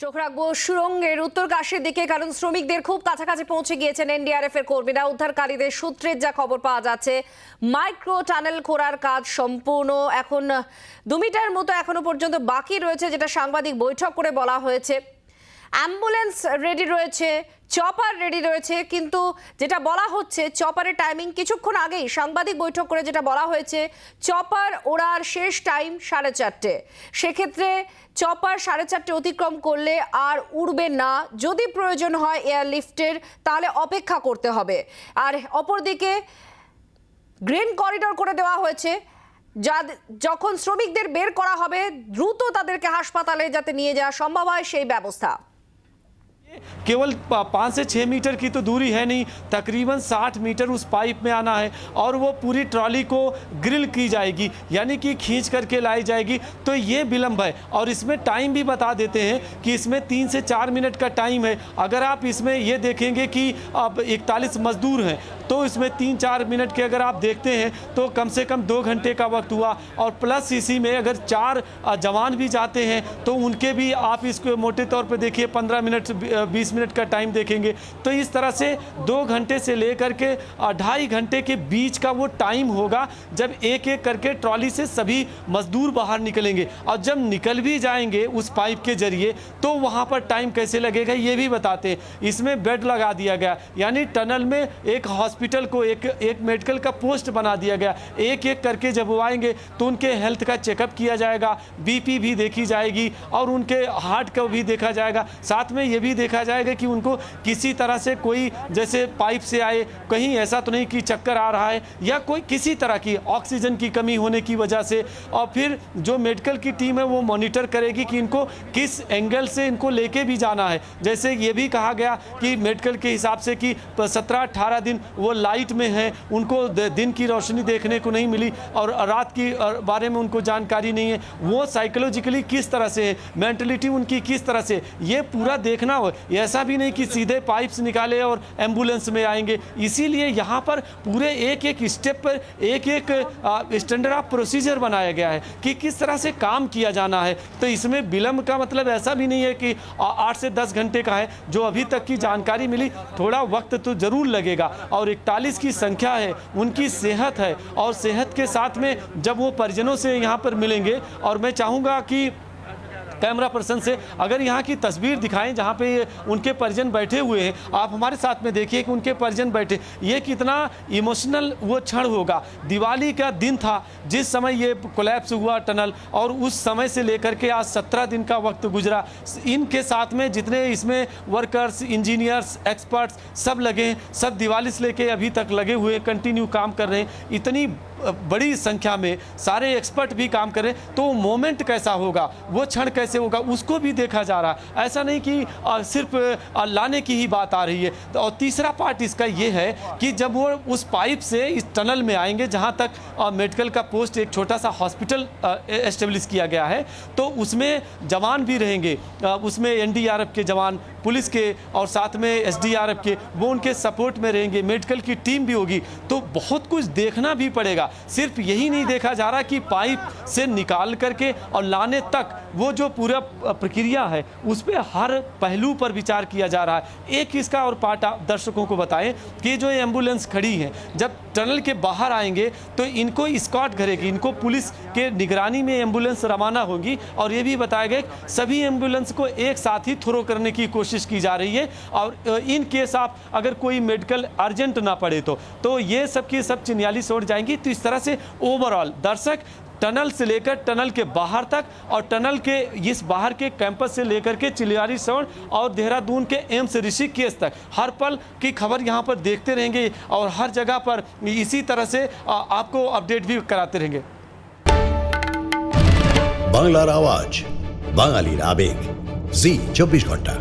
চোখ রাখবো সুরঙ্গের উত্তরকাশীর দিকে, কারণ শ্রমিকদের খুব কাছাকাছি পৌঁছে গিয়েছেন এনডিআরএফ এর কর্মীরা। উদ্ধারকারীদের সূত্রের যা খবর পাওয়া যাচ্ছে, মাইক্রো টানেল খোঁড়ার কাজ সম্পূর্ণ, এখন 2 মিটার মতো এখনো পর্যন্ত বাকি রয়েছে, যেটা সাংবাদিক বৈঠক করে বলা হয়েছে। অ্যাম্বুলেন্স রেডি রয়েছে, চপার রেডি রয়েছে, কিন্তু যেটা বলা হচ্ছে চপারের টাইমিং কিছুক্ষণ আগেই সাংবাদিক বৈঠক করে যেটা বলা হয়েছে, চপার ওড়ার শেষ টাইম 4:30। সেক্ষেত্রে চপার 4:30 অতিক্রম করলে আর উড়বে না। যদি প্রয়োজন হয় এয়ারলিফটের, তাহলে অপেক্ষা করতে হবে। আর অপরদিকে গ্রিন করিডোর করে দেওয়া হয়েছে, যখন শ্রমিকদের বের করা হবে দ্রুত তাদেরকে হাসপাতালে যাতে নিয়ে যাওয়া সম্ভব হয় সেই ব্যবস্থা। केवल 5 से 6 मीटर की तो दूरी है नहीं, तकरीबन 60 मीटर उस पाइप में आना है और वो पूरी ट्रॉली को ग्रिल की जाएगी, यानी कि खींच करके लाई जाएगी। तो ये विलंब है और इसमें टाइम भी बता देते हैं कि इसमें 3 से 4 मिनट का टाइम है। अगर आप इसमें ये देखेंगे कि अब 41 मजदूर हैं, तो इसमें 3-4 मिनट के अगर आप देखते हैं तो कम से कम 2 घंटे का वक्त हुआ। और प्लस इसी में अगर 4 जवान भी जाते हैं तो उनके भी आप इसको मोटे तौर पर देखिए 15 मिनट 20 मिनट का टाइम देखेंगे। तो इस तरह से 2 घंटे से लेकर के 2.5 घंटे के बीच का वो टाइम होगा जब एक एक करके ट्रॉली से सभी मजदूर बाहर निकलेंगे। और जब निकल भी जाएंगे उस पाइप के जरिए तो वहाँ पर टाइम कैसे लगेगा ये भी बताते हैं। इसमें बेड लगा दिया गया, यानी टनल में एक हॉस्पिटल को एक मेडिकल का पोस्ट बना दिया गया। एक एक करके जब वो आएंगे तो उनके हेल्थ का चेकअप किया जाएगा, बीपी भी देखी जाएगी और उनके हार्ट का भी देखा जाएगा। साथ में ये भी देखा जाएगा कि उनको किसी तरह से कोई, जैसे पाइप से आए, कहीं ऐसा तो नहीं कि चक्कर आ रहा है या कोई किसी तरह की ऑक्सीजन की कमी होने की वजह से। और फिर जो मेडिकल की टीम है वो मॉनिटर करेगी कि इनको किस एंगल से इनको लेके भी जाना है। जैसे ये भी कहा गया कि मेडिकल के हिसाब से कि 17-18 दिन वो लाइट में है, उनको दिन की रोशनी देखने को नहीं मिली और रात की बारे में उनको जानकारी नहीं है। वो साइकोलॉजिकली किस तरह से है, मेंटलिटी उनकी किस तरह से, ये पूरा देखना हो। ऐसा भी नहीं कि सीधे पाइप से निकाले और एम्बुलेंस में आएंगे। इसीलिए यहाँ पर पूरे एक एक स्टेप पर एक एक स्टैंडर्ड ऑफ प्रोसीजर बनाया गया है कि किस तरह से काम किया जाना है। तो इसमें विलंब का मतलब ऐसा भी नहीं है कि 8 से 10 घंटे का है। जो अभी तक की जानकारी मिली, थोड़ा वक्त तो ज़रूर लगेगा। और 41 की संख्या है, उनकी सेहत है, और सेहत के साथ में जब वो परिजनों से यहाँ पर मिलेंगे, और मैं चाहूँगा कि कैमरा पर्सन से अगर यहाँ की तस्वीर दिखाएं जहाँ पे उनके परिजन बैठे हुए हैं, आप हमारे साथ में देखिए कि उनके परिजन बैठे, ये कितना इमोशनल वो क्षण होगा। दिवाली का दिन था जिस समय ये कोलैप्स हुआ टनल, और उस समय से लेकर के आज 17 दिन का वक्त गुजरा। इनके साथ में जितने इसमें वर्कर्स, इंजीनियर्स, एक्सपर्ट्स सब लगे हैं, सब दिवाली से लेके अभी तक लगे हुए, कंटिन्यू काम कर रहे हैं। इतनी बड़ी संख्या में सारे एक्सपर्ट भी काम कर रहे हैं, तो मोमेंट कैसा होगा, वो क्षण कैसे होगा, उसको भी देखा जा रहा है। ऐसा नहीं कि सिर्फ लाने की ही बात आ रही है। और तीसरा पार्ट इसका ये है कि जब वो उस पाइप से इस टनल में आएंगे जहाँ तक मेडिकल का पोस्ट, एक छोटा सा हॉस्पिटल एस्टेब्लिश किया गया है, तो उसमें जवान भी रहेंगे। उसमें एनडीआरएफ के जवान, पुलिस के और साथ में एसडीआरएफ के, वो उनके सपोर्ट में रहेंगे। मेडिकल की टीम भी होगी। तो बहुत कुछ देखना भी पड़ेगा। सिर्फ यही नहीं देखा जा रहा कि पाइप से निकाल करके और लाने तक वो जो पूरा प्रक्रिया है उस पर हर पहलू पर विचार किया जा रहा है। एक इसका और पार्ट दर्शकों को बताएं कि जो एम्बुलेंस खड़ी है, जब टनल के बाहर आएंगे तो इनको स्कॉट करेगी, इनको पुलिस के निगरानी में एम्बुलेंस रवाना होगी। और ये भी बताया गया सभी एम्बुलेंस को एक साथ ही थ्रो करने की कोशिश की जा रही है। और इन केस आप अगर कोई मेडिकल अर्जेंट ना पड़े तो ये सब की सब चिन्याली छोड़ जाएंगी। तो इस तरह से ओवरऑल दर्शक टनल से लेकर टनल के बाहर तक, और टनल के इस बाहर के कैंपस से लेकर के चिलियारी सौड़ और देहरादून के एम्स ऋषिकेश तक हर पल की खबर यहाँ पर देखते रहेंगे, और हर जगह पर इसी तरह से आपको अपडेट भी कराते रहेंगे। বাংলার আওয়াজ, বাঙালির আবেগ, জি 24 ঘন্টা।